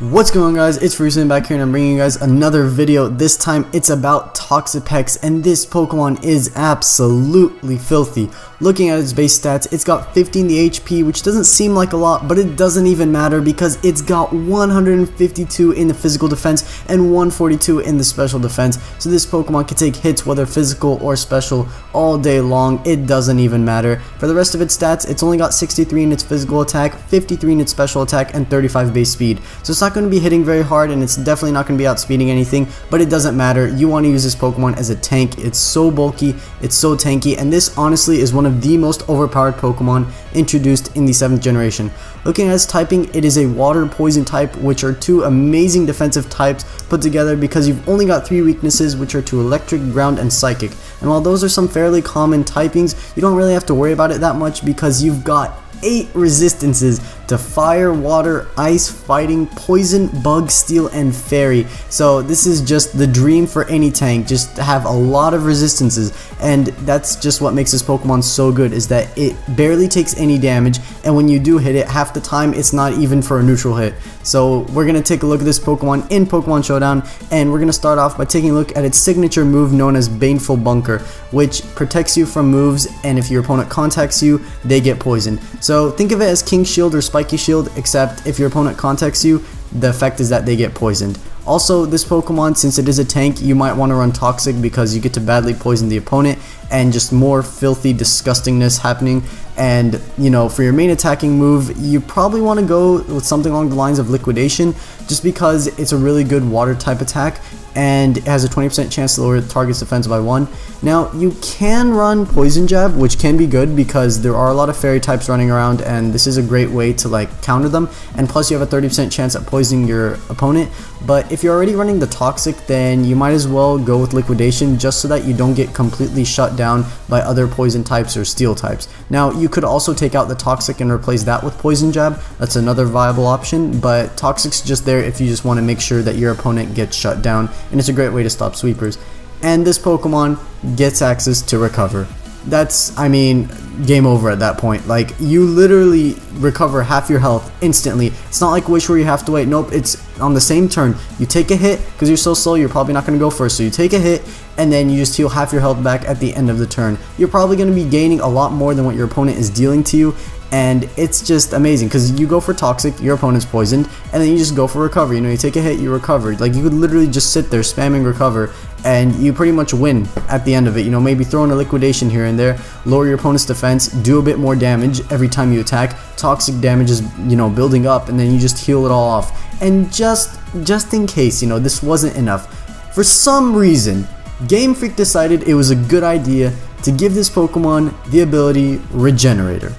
What's going on, guys? It's Frusin back here and I'm bringing you guys another video. This time it's about Toxapex, and this Pokemon is absolutely filthy. Looking at its base stats, it's got 50 in the HP, which doesn't seem like a lot, but it doesn't even matter because it's got 152 in the physical defense and 142 in the special defense. So this Pokemon can take hits whether physical or special all day long. It doesn't even matter. For the rest of its stats, it's only got 63 in its physical attack, 53 in its special attack, and 35 base speed. So it's not going to be hitting very hard, and it's definitely not going to be outspeeding anything, but it doesn't matter. You want to use this Pokemon as a tank. It's so bulky, it's so tanky, and this honestly is one of the most overpowered Pokemon introduced in the 7th generation. Looking at its typing, it is a water poison type, which are two amazing defensive types put together because you've only got 3 weaknesses, which are to electric, ground, and psychic. And while those are some fairly common typings, you don't really have to worry about it that much because you've got 8 resistances to fire, water, ice, fighting, poison, bug, steel, and fairy. So this is just the dream for any tank, just to have a lot of resistances, and that's just what makes this Pokemon so good, is that it barely takes any damage, and when you do hit it, half the time it's not even for a neutral hit. So we're going to take a look at this Pokemon in Pokemon Showdown, and we're going to start off by taking a look at its signature move known as Baneful Bunker, which protects you from moves, and if your opponent contacts you, they get poisoned. So think of it as King Shield or Spiky Shield, except if your opponent contacts you, the effect is that they get poisoned. Also, this Pokemon, since it is a tank, you might want to run Toxic because you get to badly poison the opponent and just more filthy disgustingness happening. And you know, for your main attacking move, you probably want to go with something along the lines of Liquidation, just because it's a really good water type attack and it has a 20% chance to lower the target's defense by 1. Now, you can run Poison Jab, which can be good because there are a lot of fairy types running around, and this is a great way to like counter them, and plus you have a 30% chance at poisoning your opponent. But if you're already running the Toxic, then you might as well go with Liquidation just so that you don't get completely shut down by other poison types or steel types. Now, you could also take out the Toxic and replace that with Poison Jab. That's another viable option, but Toxic's just there if you just want to make sure that your opponent gets shut down, and it's a great way to stop sweepers. And this Pokemon gets access to Recover. That's, I mean, game over at that point. Like, you literally recover half your health instantly. It's not like Wish where you have to wait. Nope, it's on the same turn. You take a hit, because you're so slow, you're probably not going to go first. So you take a hit, and then you just heal half your health back at the end of the turn. You're probably going to be gaining a lot more than what your opponent is dealing to you. And it's just amazing because you go for Toxic, your opponent's poisoned, and then you just go for Recover. You know, you take a hit, you recover. Like, you could literally just sit there spamming Recover, and you pretty much win at the end of it. You know, maybe throw in a Liquidation here and there, lower your opponent's defense, do a bit more damage every time you attack. Toxic damage is, you know, building up, and then you just heal it all off. And just in case, you know, this wasn't enough, for some reason, Game Freak decided it was a good idea to give this Pokemon the ability Regenerator,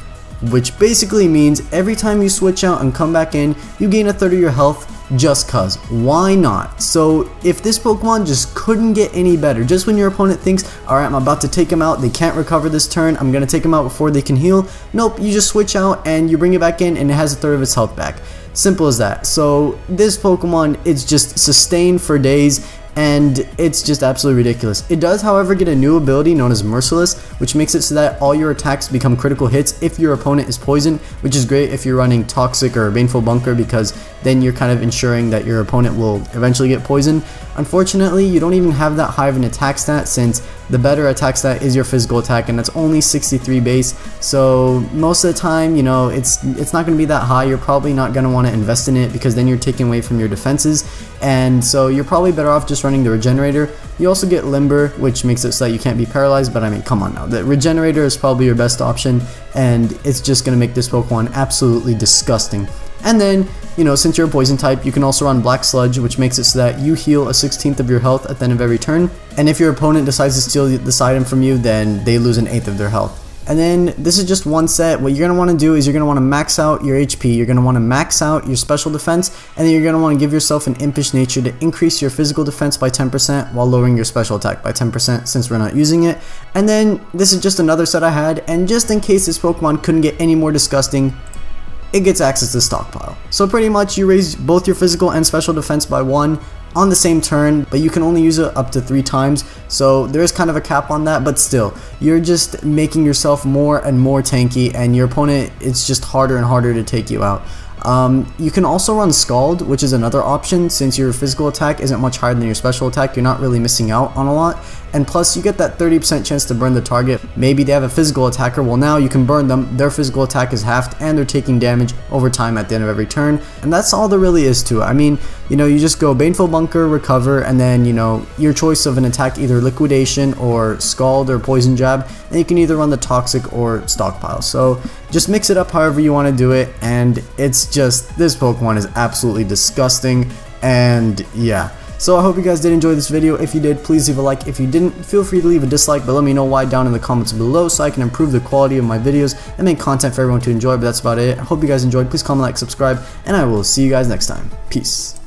which basically means every time you switch out and come back in, you gain a third of your health just cuz. Why not? So if this Pokemon just couldn't get any better, just when your opponent thinks, alright, I'm about to take him out, they can't recover this turn, I'm going to take him out before they can heal, nope, you just switch out and you bring it back in and it has a third of its health back. Simple as that. So this Pokemon, it's just sustained for days, and it's just absolutely ridiculous. It does, however, get a new ability known as Merciless, which makes it so that all your attacks become critical hits if your opponent is poisoned, which is great if you're running Toxic or Baneful Bunker, because then you're kind of ensuring that your opponent will eventually get poisoned. Unfortunately, you don't even have that high of an attack stat, since the better attack stat is your physical attack, and that's only 63 base. So most of the time, you know, it's not going to be that high. You're probably not going to want to invest in it because then you're taking away from your defenses, and so you're probably better off just running the Regenerator. You also get Limber, which makes it so that you can't be paralyzed, but I mean, come on now. The Regenerator is probably your best option, and it's just going to make this Pokemon absolutely disgusting. And then, you know, since you're a poison type, you can also run Black Sludge, which makes it so that you heal a 16th of your health at the end of every turn. And if your opponent decides to steal this item from you, then they lose an 1/8 of their health. And then this is just one set. What you're going to want to do is you're going to want to max out your HP, you're going to want to max out your special defense, and then you're going to want to give yourself an Impish Nature to increase your physical defense by 10% while lowering your special attack by 10% since we're not using it. And then this is just another set I had, and just in case this Pokemon couldn't get any more disgusting, it gets access to Stockpile. So pretty much you raise both your physical and special defense by 1 on the same turn, but you can only use it up to 3 times, so there is kind of a cap on that, but still, you're just making yourself more and more tanky, and your opponent, it's just harder and harder to take you out. You can also run Scald, which is another option. Since your physical attack isn't much higher than your special attack, you're not really missing out on a lot. And plus you get that 30% chance to burn the target. Maybe they have a physical attacker, well now you can burn them, their physical attack is halved and they're taking damage over time at the end of every turn. And that's all there really is to it. I mean, you know, you just go Baneful Bunker, Recover, and then, you know, your choice of an attack, either Liquidation or Scald or Poison Jab, and you can either run the Toxic or Stockpile. So just mix it up however you want to do it, and it's just, this Pokemon is absolutely disgusting, and yeah. So I hope you guys did enjoy this video. If you did, please leave a like. If you didn't, feel free to leave a dislike, but let me know why down in the comments below so I can improve the quality of my videos and make content for everyone to enjoy. But that's about it. I hope you guys enjoyed. Please comment, like, subscribe, and I will see you guys next time. Peace.